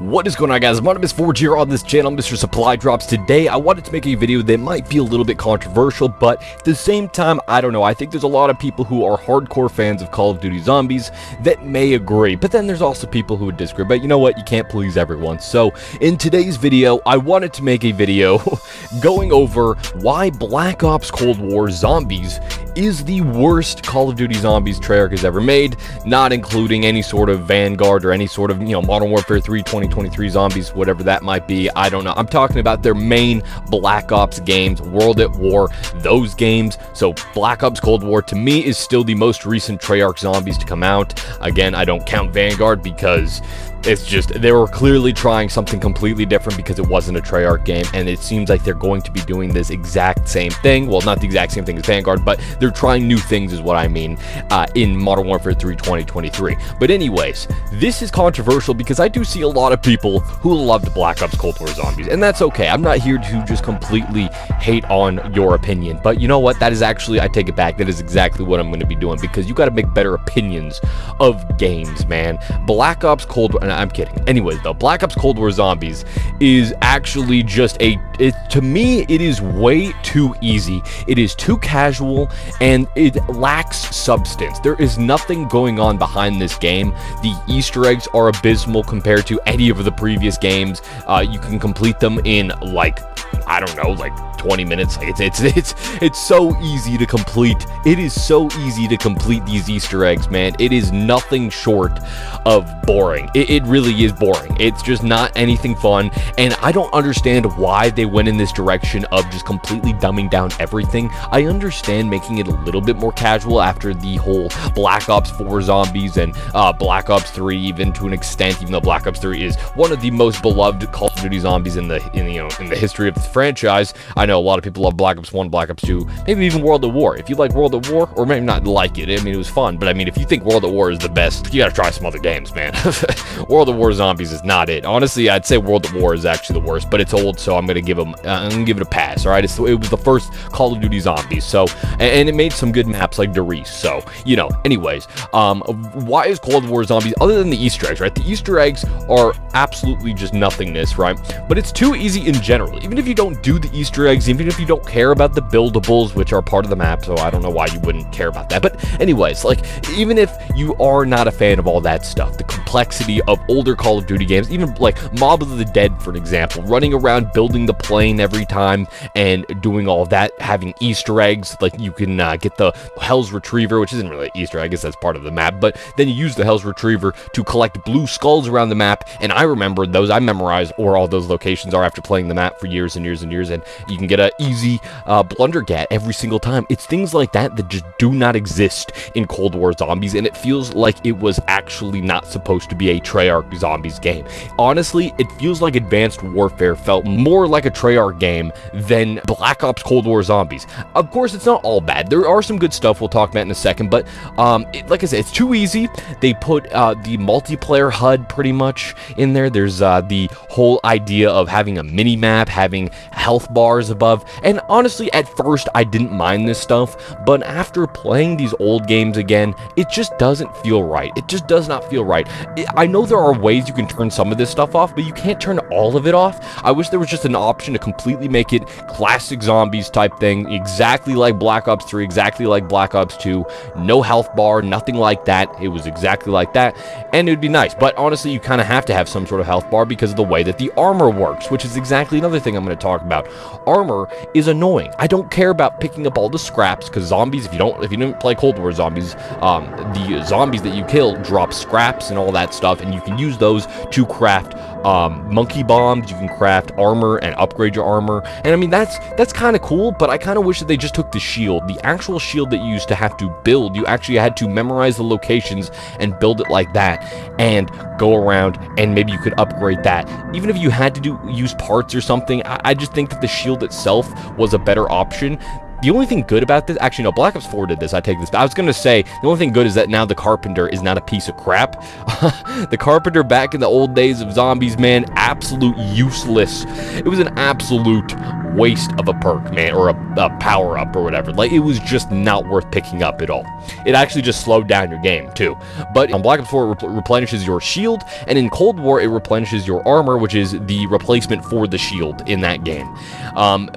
What is going on, guys? My name is Forge here on this channel, Mr. Supply Drops. Today, I wanted to make a video that might be a little bit controversial, but at the same time, I don't know. I think there's a lot of people who are hardcore fans of Call of Duty Zombies that may agree, but then there's also people who would disagree. But you know what? You can't please everyone. So, in today's video, I wanted to make a video going over why Black Ops Cold War Zombies is the worst Call of Duty Zombies Treyarch has ever made, not including any sort of Vanguard or any sort of, Modern Warfare 3 2023 Zombies, whatever that might be. I don't know. I'm talking about their main Black Ops games, World at War, those games. So Black Ops Cold War, to me, is still the most recent Treyarch Zombies to come out. Again, I don't count Vanguard because it's just, they were clearly trying something completely different because it wasn't a Treyarch game, and it seems like they're going to be doing this exact same thing. Well, not the exact same thing as Vanguard, but they're trying new things is what I mean in Modern Warfare 3 2023. But anyways, this is controversial because I do see a lot of people who loved Black Ops Cold War Zombies, and that's okay. I'm not here to just completely hate on your opinion, but you know what? That is actually, I take it back, that is exactly what I'm going to be doing, because you got to make better opinions of games, man. Black Ops Cold War, I'm kidding. Anyways, though, Black Ops Cold War Zombies is actually just to me, it is way too easy. It is too casual, and it lacks substance. There is nothing going on behind this game. The Easter eggs are abysmal compared to any of the previous games. You can complete them in, like, I don't know, like 20 minutes. It's so easy to complete. It is so easy to complete these Easter eggs, man. It is nothing short of boring. It really is boring. It's just not anything fun, and I don't understand why they went in this direction of just completely dumbing down everything. I understand making it a little bit more casual after the whole Black Ops 4 Zombies and Black Ops 3, even to an extent, even though Black Ops 3 is one of the most beloved Call of Duty Zombies in the history of the franchise. I know a lot of people love Black Ops 1, Black Ops 2, maybe even World at War. If you like World at War, or maybe not like it, I mean, it was fun, but I mean, if you think World at War is the best, you gotta try some other games, man. World at War Zombies is not it. Honestly, I'd say World at War is actually the worst, but it's old, so I'm gonna give it a pass. All right, it was the first Call of Duty Zombies, so, and it made some good maps like Derice. So, anyways, why is Cold War Zombies, other than the Easter eggs, right? The Easter eggs are absolutely just nothingness, right? But it's too easy in general. Even if you don't do the Easter eggs, even if you don't care about the buildables, which are part of the map, so I don't know why you wouldn't care about that. But anyways, like, even if you are not a fan of all that stuff, the complexity of older Call of Duty games, even like Mob of the Dead, for an example, running around building the plane every time and doing all of that, having Easter eggs, like you can get the Hell's Retriever, which isn't really an Easter egg, I guess that's part of the map, but then you use the Hell's Retriever to collect blue skulls around the map, and I remember those, I memorized where all those locations are after playing the map for years and years and years, and you can get an easy blundergat every single time. It's things like that that just do not exist in Cold War Zombies, and it feels like it was actually not supposed to be a Treyarch Zombies game. Honestly, it feels like Advanced Warfare felt more like a Treyarch game than Black Ops Cold War Zombies. Of course, it's not all bad. There are some good stuff we'll talk about in a second, but like I said, it's too easy. They put the multiplayer HUD pretty much in there. There's the whole idea of having a mini-map, having health bars above, and honestly, at first, I didn't mind this stuff, but after playing these old games again, it just doesn't feel right. It just does not feel right. I know there are ways you can turn some of this stuff off, but you can't turn all of it off. I wish there was just an option to completely make it classic Zombies type thing, exactly like Black Ops 3, exactly like Black Ops 2, no health bar, nothing like that. It was exactly like that, and it would be nice, but honestly, you kind of have to have some sort of health bar because of the way that the armor works, which is exactly another thing I'm going to talk about. Armor is annoying. I don't care about picking up all the scraps, because zombies, if you didn't play Cold War Zombies, the zombies that you kill drop scraps and all that stuff, and you can use those to craft monkey bombs. You can craft armor and upgrade your armor, and I mean, that's kind of cool, but I kind of wish that they just took the shield, the actual shield that you used to have to build. You actually had to memorize the locations and build it like that, and go around, and maybe you could upgrade that. Even if you had to use parts or something, I just think that the shield itself was a better option. The only thing good about this, actually no, Black Ops 4 did this, I take this, but I was going to say, the only thing good is that now the Carpenter is not a piece of crap. The Carpenter back in the old days of Zombies, man, absolute useless. It was an absolute waste of a perk, man, or a power up or whatever. Like, it was just not worth picking up at all. It actually just slowed down your game too. But on Black Ops 4, it replenishes your shield, and in Cold War, it replenishes your armor, which is the replacement for the shield in that game.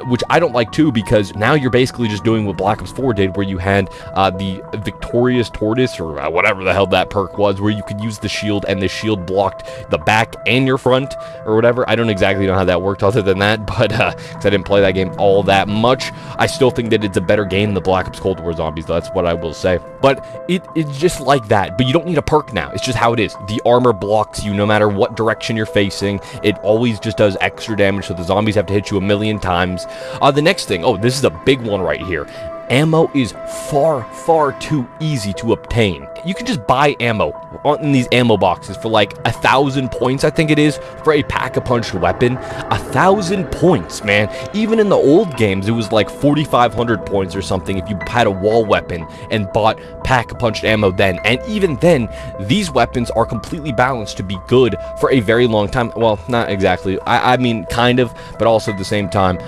Which I don't like too, because now you're basically just doing what Black Ops 4 did, where you had the Victorious Tortoise, or whatever the hell that perk was, where you could use the shield, and the shield blocked the back and your front, or whatever. I don't exactly know how that worked other than that, but because I didn't play that game all that much, I still think that it's a better game than Black Ops Cold War Zombies. That's what I will say. But it's just like that. But you don't need a perk now. It's just how it is. The armor blocks you no matter what direction you're facing. It always just does extra damage, so the zombies have to hit you a million times. The next thing, this is a big one right here. Ammo is far too easy to obtain. You can just buy ammo in these ammo boxes for like 1,000 points, I think it is, for a pack-a-punch weapon. 1,000 points, man. Even in the old games, it was like 4,500 points or something if you had a wall weapon and bought pack-a-punch ammo then. And even then, these weapons are completely balanced to be good for a very long time. Well, not exactly. I mean, kind of, but also at the same time,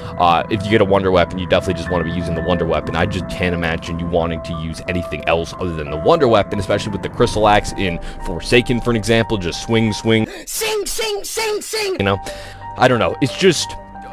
if you get a wonder weapon, you definitely just want to be using the wonder weapon. I just can't imagine you wanting to use anything else other than the wonder weapon, especially with the crystal axe in Forsaken, for an example. Just swing, sing, you know. I don't know, it's just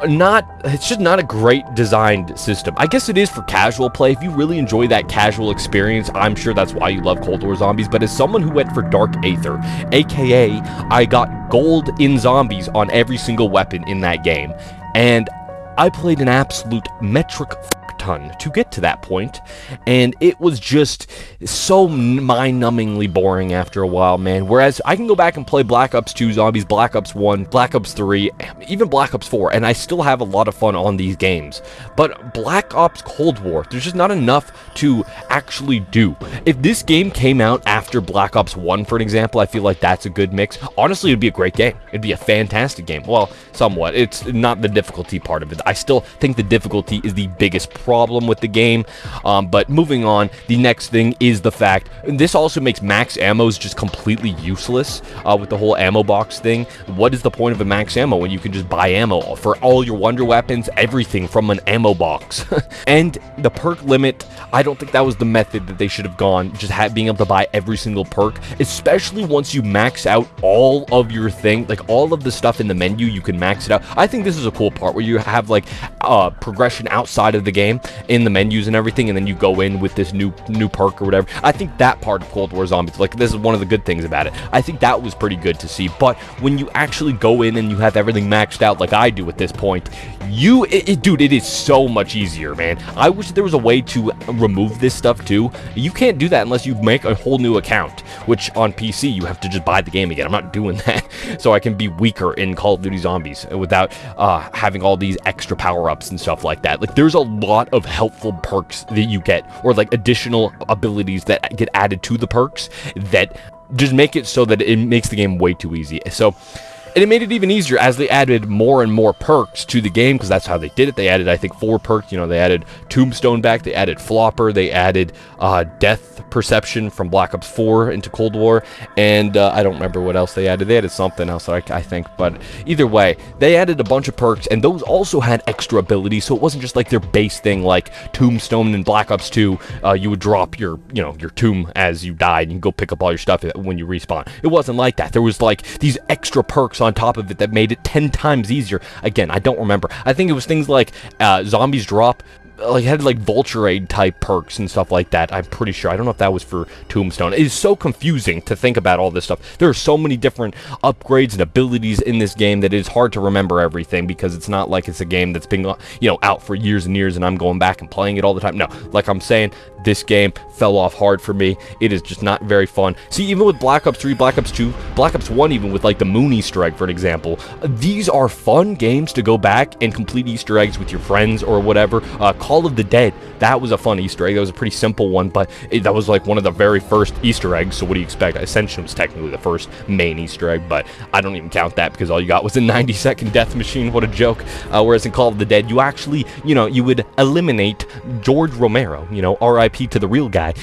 not a great designed system. I guess it is for casual play. If you really enjoy that casual experience, I'm sure that's why you love Cold War Zombies. But as someone who went for Dark Aether, aka I got gold in zombies on every single weapon in that game, and I played an absolute metric ton to get to that point, and it was just so mind-numbingly boring after a while, man. Whereas I can go back and play Black Ops 2 Zombies, Black Ops 1, Black Ops 3, even Black Ops 4, and I still have a lot of fun on these games. But Black Ops Cold War, there's just not enough to actually do. If this game came out after Black Ops 1, for an example, I feel like that's a good mix. Honestly, it'd be a great game. It'd be a fantastic game. Well, somewhat. It's not the difficulty part of it. I still think the difficulty is the biggest problem with the game. But moving on, the next thing is the fact, and this also makes max ammos just completely useless with the whole ammo box thing. What is the point of a max ammo when you can just buy ammo for all your wonder weapons, everything from an ammo box? And the perk limit, I don't think that was the method that they should have gone, just being able to buy every single perk, especially once you max out all of your thing, like all of the stuff in the menu, you can max it out. I think this is a cool part where you have like progression outside of the game in the menus and everything, and then you go in with this new perk or whatever. I think that part of Cold War Zombies, like, this is one of the good things about it. I think that was pretty good to see. But when you actually go in and you have everything maxed out like I do at this point, dude, it is so much easier, man. I wish there was a way to remove this stuff too. You can't do that unless you make a whole new account, which on PC you have to just buy the game again. I'm not doing that so I can be weaker in Call of Duty Zombies without having all these extra power-ups and stuff like that. Like, there's a lot of helpful perks that you get, or like additional abilities that get added to the perks that just make it so that it makes the game way too easy. So, and it made it even easier as they added more and more perks to the game, because that's how they did it. They added, I think, 4 perks. You know, they added Tombstone back, they added Flopper, they added Death Perception from Black Ops 4 into Cold War, and I don't remember what else they added. They added something else, I think, but either way, they added a bunch of perks, and those also had extra abilities, so it wasn't just like their base thing, like Tombstone in Black Ops 2, you would drop your tomb as you died, and you go pick up all your stuff when you respawn. It wasn't like that. There was like these extra perks on top of it that made it 10 times easier. Again, I don't remember. I think it was things like zombies drop, like, had like Vulture Aid type perks and stuff like that. I'm pretty sure. I don't know if that was for Tombstone. It is so confusing to think about all this stuff. There are so many different upgrades and abilities in this game that it is hard to remember everything, because it's not like it's a game that's been, out for years and years and I'm going back and playing it all the time. No, like I'm saying, this game fell off hard for me. It is just not very fun. See, even with Black Ops 3, Black Ops 2, Black Ops 1, even with like the Moon Easter egg, for an example, these are fun games to go back and complete Easter eggs with your friends or whatever. Call of the Dead, that was a fun Easter egg. That was a pretty simple one, but that was like one of the very first Easter eggs, so what do you expect? Ascension was technically the first main Easter egg, but I don't even count that because all you got was a 90-second death machine. What a joke. Whereas in Call of the Dead, you actually, you would eliminate George Romero, RIP to the real guy,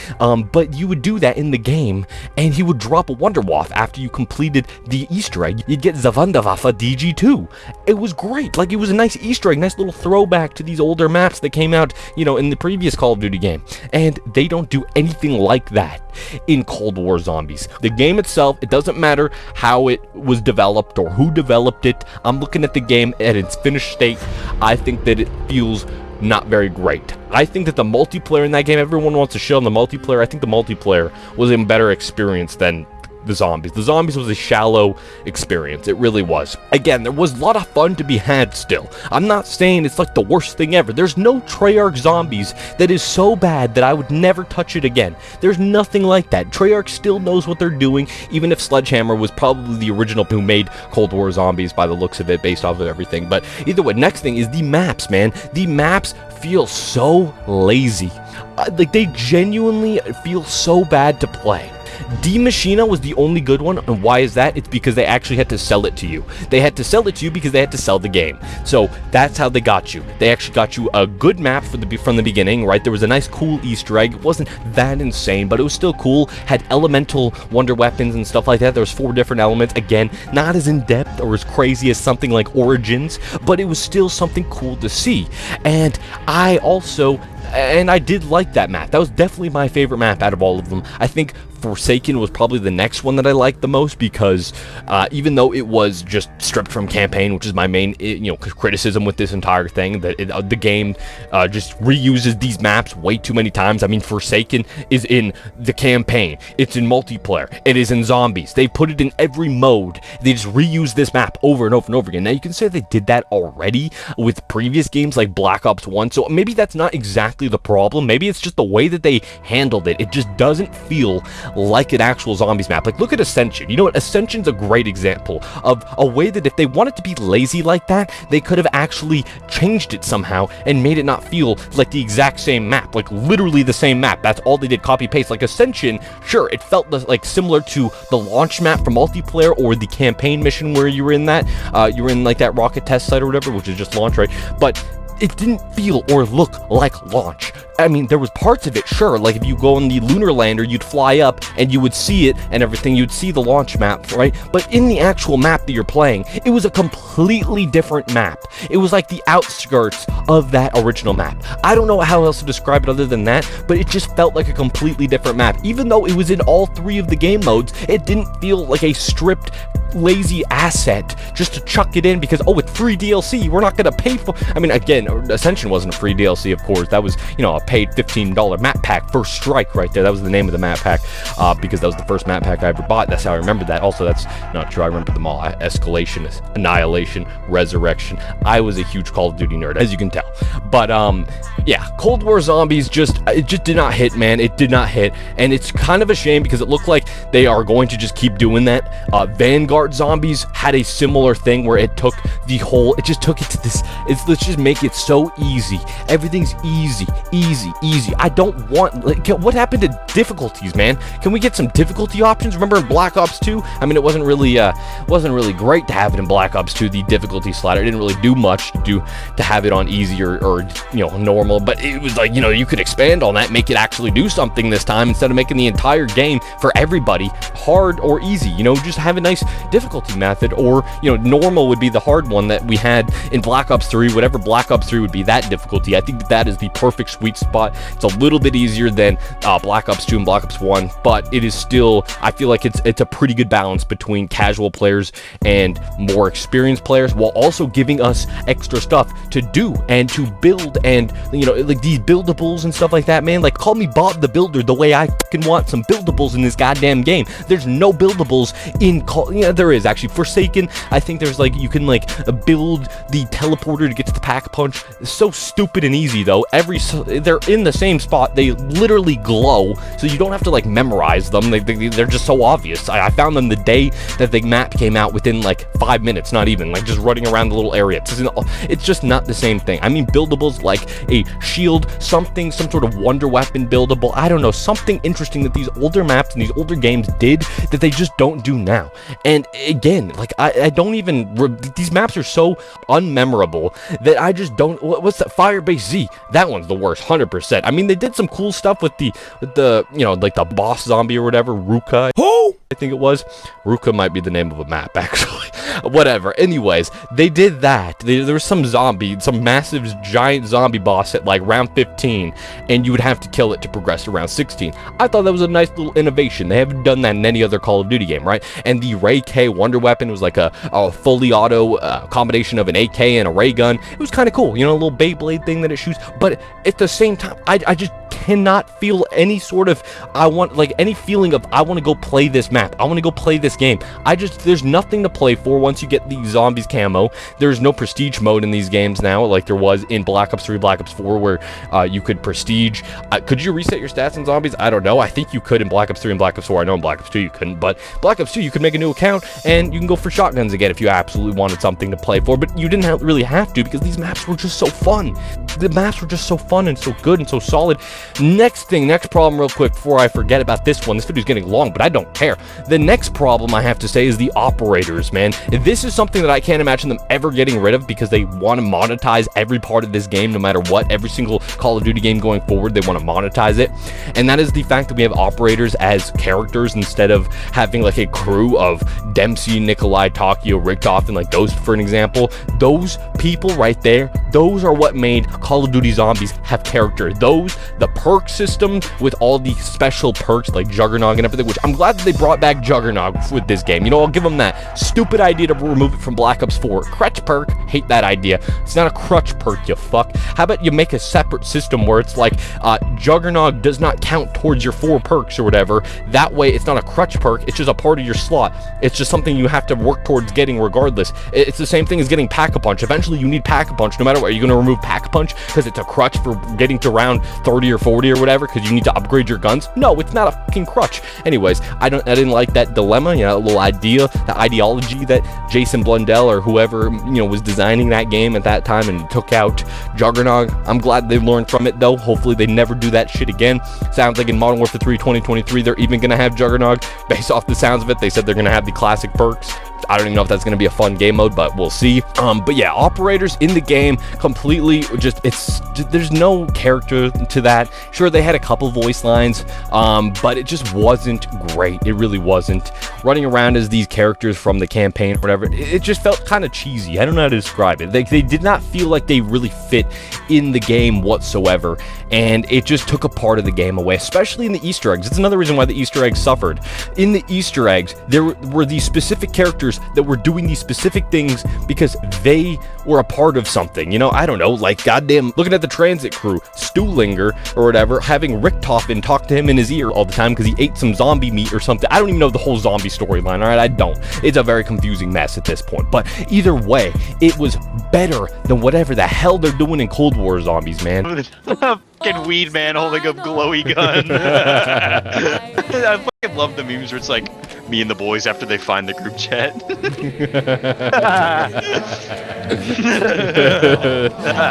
but you would do that in the game, and he would drop a Wunderwaffe after you completed the Easter egg. You'd get the Wunderwaffe DG2. It was great. Like, it was a nice Easter egg, nice little throwback to these older maps that came out, in the previous Call of Duty game, and they don't do anything like that in Cold War Zombies. The game itself, it doesn't matter how it was developed or who developed it. I'm looking at the game at its finished state. I think that it feels not very great. I think that the multiplayer in that game, everyone wants to shit on the multiplayer. I think the multiplayer was a better experience than the Zombies. The Zombies was a shallow experience. It really was. Again, there was a lot of fun to be had still. I'm not saying it's like the worst thing ever. There's no Treyarch Zombies that is so bad that I would never touch it again. There's nothing like that. Treyarch still knows what they're doing, even if Sledgehammer was probably the original who made Cold War Zombies by the looks of it, based off of everything. But either way, next thing is the maps, man. The maps feel so lazy. Like, they genuinely feel so bad to play. Die Maschine was the only good one, and why is that? It's because they actually had to sell it to you. They had to sell it to you because they had to sell the game. So that's how they got you. They actually got you a good map from the beginning, right? There was a nice, cool Easter egg. It wasn't that insane, but it was still cool. Had elemental wonder weapons and stuff like that. There was 4 different elements. Again, not as in-depth or as crazy as something like Origins, but it was still something cool to see. And I did like that map. That was definitely my favorite map out of all of them. I think Forsaken was probably the next one that I liked the most, because even though it was just stripped from campaign, which is my main criticism with this entire thing, that the game just reuses these maps way too many times. I mean, Forsaken is in the campaign, it's in multiplayer, it is in Zombies. They put it in every mode. They just reuse this map over and over and over again. Now, you can say they did that already with previous games like Black Ops 1, so maybe that's not exactly the problem. Maybe it's just the way that they handled it. It just doesn't feel like an actual Zombies map. Like, look at Ascension. You know what? Ascension's a great example of a way that if they wanted to be lazy like that, they could have actually changed it somehow and made it not feel like the exact same map, like literally the same map. That's all they did, copy paste. Like Ascension, sure, it felt like similar to the launch map for multiplayer or the campaign mission where you were in that, like that rocket test site or whatever, which is just launch, right? But it didn't feel or look like launch. I mean, there was parts of it, sure, like if you go on the lunar lander, you'd fly up and you would see it and everything, you'd see the launch map, right? But in the actual map that you're playing, it was a completely different map. It was like the outskirts of that original map. I don't know how else to describe it other than that, but it just felt like a completely different map. Even though it was in all 3 of the game modes, it didn't feel like a stripped, lazy asset just to chuck it in because, oh, it's free DLC, we're not gonna pay for. I mean, again, Ascension wasn't a free DLC, of course. That was, a paid $15 map pack. First Strike right there, that was the name of the map pack, because that was the first map pack I ever bought. That's how I remember that. Also, that's not true, I remember them all. Escalation, Annihilation, Resurrection. I was a huge Call of Duty nerd, as you can tell. But yeah, Cold War Zombies it just did not hit, man. It did not hit, and it's kind of a shame because it looked like they are going to just keep doing that. Vanguard Zombies had a similar thing where it took the whole, it just took it to this, let's just make it so easy. Everything's easy. I don't want, what happened to difficulties, man? Can we get some difficulty options? Remember in Black Ops 2? I mean, it wasn't really great to have it in Black Ops 2, the difficulty slider. It didn't really do much to have it on easy or normal, but it was like, you could expand on that, make it actually do something this time instead of making the entire game for everybody hard or easy. Just have a nice difficulty method, or normal would be the hard one that we had in Black Ops 3. Whatever Black Ops 3 would be, that difficulty. I think that is the perfect sweet spot. It's a little bit easier than Black Ops 2 and Black Ops 1, but it is still, I feel like it's a pretty good balance between casual players and more experienced players, while also giving us extra stuff to do and to build, and like these buildables and stuff like that, man. Like, call me Bob the Builder the way I fucking want some buildables in this goddamn game. There's no buildables in there is actually Forsaken. I think there's like, you can like build the teleporter to get to the pack-a-punch. It's so stupid and easy, though. They're in the same spot. They literally glow, so you don't have to, like, memorize them. They're just so obvious. I found them the day that the map came out, within, like, 5 minutes, not even. Like, just running around the little area. It's just not the same thing. I mean, buildables like a shield, some sort of wonder weapon buildable. I don't know, something interesting that these older maps and these older games did that they just don't do now. And again, like, I don't even, these maps are so unmemorable that I just don't, what's that, Firebase Z? That one's the worst, 100%. I mean, they did some cool stuff with the you know, like the boss zombie or whatever, Ruka. Who? I think it was. Ruka might be the name of a map, actually. Whatever. Anyways, they did that. There was some massive giant zombie boss at like round 15, and you would have to kill it to progress to round 16. I thought that was a nice little innovation. They haven't done that in any other Call of Duty game, right? And the Ray K wonder weapon was like a fully auto combination of an AK and a ray gun. It was kind of cool, you know, a little Beyblade thing that it shoots. But at the same time, I just cannot feel any sort of any feeling of I want to go play this map. I want to go play this game. There's nothing to play for once you get the zombies camo. There's no prestige mode in these games now, like there was in Black Ops 3, Black Ops 4, where you could prestige. Could you reset your stats in zombies? I don't know. I think you could in Black Ops 3 and Black Ops 4. I know in Black Ops 2 you couldn't, but Black Ops 2 you could make a new account and you can go for shotguns again if you absolutely wanted something to play for. But you didn't really have to, because these maps were just so fun. The maps were just so fun and so good and so solid. Next problem real quick before I forget about this one. This video's getting long, but I don't care. The next problem I have to say is the operators, man. This is something that I can't imagine them ever getting rid of, because they want to monetize every part of this game no matter what. Every single Call of Duty game going forward, they want to monetize it. And that is the fact that we have operators as characters instead of having like a crew of Dempsey, Nikolai, Takio, Richtoff, and like Ghost, for an example. Those people right there, those are what made Call of Duty Zombies have character. The perk system with all the special perks like Juggernog and everything, which I'm glad that they brought back Juggernog with this game. You know, I'll give them that. Stupid idea to remove it from Black Ops 4. Crutch perk, hate that idea. It's not a crutch perk, you fuck. How about you make a separate system where it's like Juggernog does not count towards your 4 perks or whatever. That way it's not a crutch perk, it's just a part of your slot. It's just something you have to work towards getting regardless. It's the same thing as getting Pack-a-Punch. Eventually you need Pack-a-Punch no matter what. Are you going to remove Pack-a-Punch because it's a crutch for getting to round 30 or 40 or whatever because you need to upgrade your guns? No, it's not a fucking crutch. Anyways, I didn't like that dilemma, you know, that little idea, the ideology that Jason Blundell or whoever, you know, was designing that game at that time and took out Juggernog. I'm glad they learned from it, though. Hopefully they never do that shit again. Sounds like in Modern Warfare 3 2023 they're even gonna have Juggernog. Based off the sounds of it, they said they're gonna have the classic perks. I don't even know if that's going to be a fun game mode, but we'll see. But yeah, operators in the game completely there's no character to that. Sure, they had a couple voice lines, but it just wasn't great. It really wasn't. Running around as these characters from the campaign or whatever, it just felt kind of cheesy. I don't know how to describe it. They did not feel like they really fit in the game whatsoever, and it just took a part of the game away, especially in the Easter eggs. It's another reason why the Easter eggs suffered. In the Easter eggs, there were these specific characters that were doing these specific things because they were a part of something, you know. I don't know, like goddamn looking at the transit crew, Stuhlinger or whatever, having Richtoff and talk to him in his ear all the time because he ate some zombie meat or something. I don't even know the whole zombie storyline, all right? I don't. It's a very confusing mess at this point, but either way, it was better than whatever the hell they're doing in Cold War Zombies, man. Fucking weed man holding a glowy gun. I fucking love the memes where it's like me and the boys after they find the group chat. Yeah,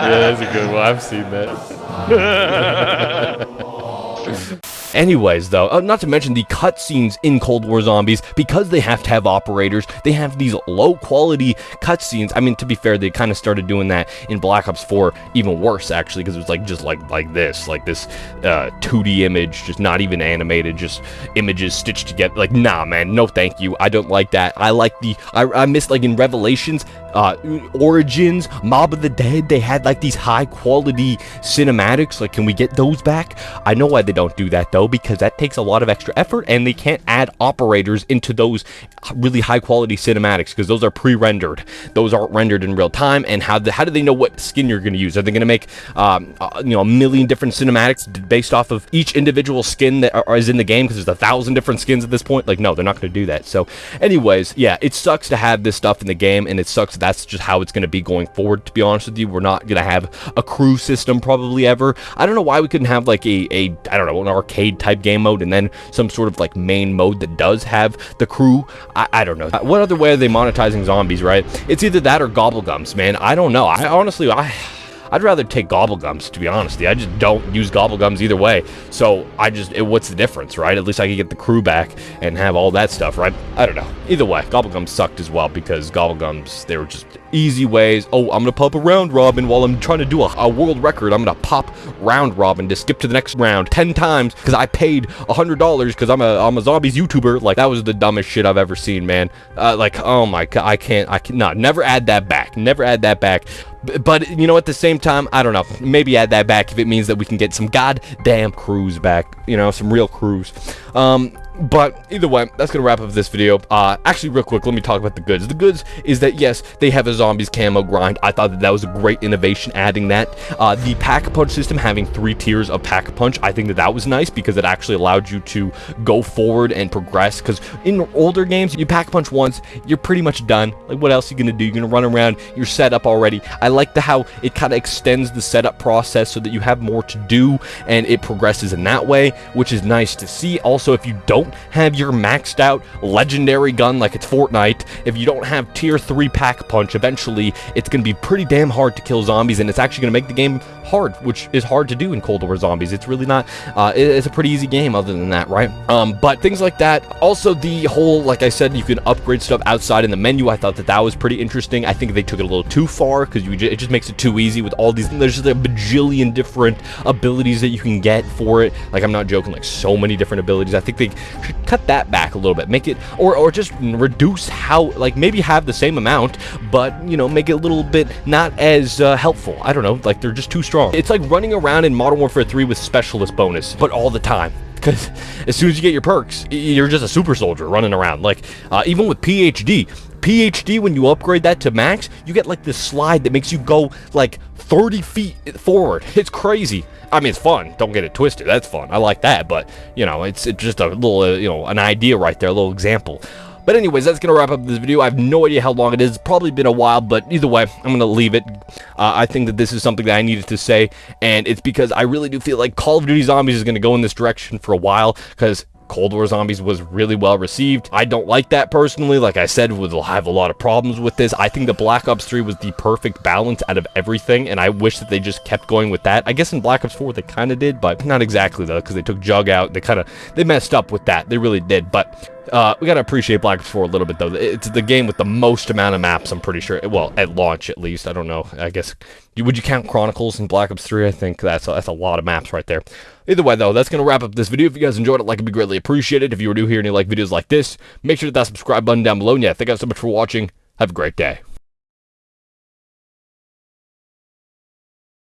that's a good one. I've seen that. Anyways, though, not to mention the cutscenes in Cold War Zombies, because they have to have operators, they have these low-quality cutscenes. I mean, to be fair, they kind of started doing that in Black Ops 4, even worse, actually, because it was like just like this 2D image, just not even animated, just images stitched together. Like, nah, man, no thank you. I don't like that. I like I miss, like, in Revelations, Origins, Mob of the Dead, they had, like, these high-quality cinematics. Like, can we get those back? I know why they don't do that, though. no, because that takes a lot of extra effort, and they can't add operators into those really high quality cinematics because those are pre-rendered. Those aren't rendered in real time. And how do they know what skin you're going to use? Are they going to make a million different cinematics based off of each individual skin that is in the game, because there's 1,000 different skins at this point? Like, no, they're not going to do that. So anyways, yeah, it sucks to have this stuff in the game, and it sucks that's just how it's going to be going forward. To be honest with you, we're not going to have a crew system probably ever. I don't know why we couldn't have like I don't know, an arcade type game mode and then some sort of like main mode that does have the crew. I don't know. What other way are they monetizing zombies, right? It's either that or gobblegums, man. I don't know. I'd rather take gobblegums, to be honest. I just don't use gobblegums either way. So what's the difference, right? At least I could get the crew back and have all that stuff, right? I don't know. Either way, gobblegums sucked as well, because gobblegums, they were just easy ways. Oh, I'm gonna pop a round robin while I'm trying to do a world record. I'm gonna pop round robin to skip to the next round 10 times because I paid $100 because I'm a zombies YouTuber. Like, that was the dumbest shit I've ever seen, man. Like, oh my god, I can't, never add that back. Never add that back. But, you know, at the same time, I don't know. Maybe add that back if it means that we can get some goddamn crews back. You know, some real crews. But either way, that's going to wrap up this video. Actually, real quick, let me talk about the goods. The goods is that, yes, they have a zombies camo grind. I thought that was a great innovation, adding that. The pack-a-punch system, having 3 tiers of pack-a-punch, I think that was nice because it actually allowed you to go forward and progress. Because in older games, you pack-a-punch once, you're pretty much done. Like, what else are you going to do? You're going to run around, you're set up already. I like how it kind of extends the setup process so that you have more to do, and it progresses in that way, which is nice to see. Also, if you don't have your maxed out legendary gun like it's Fortnite, if you don't have tier 3 pack punch, eventually it's going to be pretty damn hard to kill zombies, and it's actually going to make the game hard, which is hard to do in Cold War Zombies. It's really not, it's a pretty easy game other than that, right? But things like that. Also, the whole, like I said, you can upgrade stuff outside in the menu. I thought that was pretty interesting. I think they took it a little too far because it just makes it too easy with all these. There's just a bajillion different abilities that you can get for it. Like, I'm not joking, like so many different abilities. I think they should cut that back a little bit, make it, or just reduce how, like, maybe have the same amount, but, you know, make it a little bit not as helpful. I don't know, like, they're just too strong. It's like running around in Modern Warfare 3 with specialist bonus, but all the time. Because as soon as you get your perks, you're just a super soldier running around. Like, even with PhD, when you upgrade that to max, you get like this slide that makes you go like 30 feet forward. It's crazy. I mean, it's fun. Don't get it twisted. That's fun. I like that. But, you know, it's just a little, you know, an idea right there, a little example. But anyways, that's going to wrap up this video. I have no idea how long it is. It's probably been a while, but either way, I'm going to leave it. I think that this is something that I needed to say, and it's because I really do feel like Call of Duty Zombies is going to go in this direction for a while, because Cold War Zombies was really well received. I don't like that personally. Like I said, we'll have a lot of problems with this. I think that Black Ops 3 was the perfect balance out of everything, and I wish that they just kept going with that. I guess in Black Ops 4 they kind of did, but not exactly though, because they took Jug out. They messed up with that. They really did. But we gotta appreciate Black Ops 4 a little bit though. It's the game with the most amount of maps, I'm pretty sure. Well, at launch at least. I don't know. I guess would you count Chronicles in Black Ops 3? I think that's a lot of maps right there. Either way though, that's gonna wrap up this video. If you guys enjoyed it, like, it'd be greatly appreciated. If you were new here and you like videos like this, make sure to hit that subscribe button down below. And yeah, thank you guys so much for watching. Have a great day.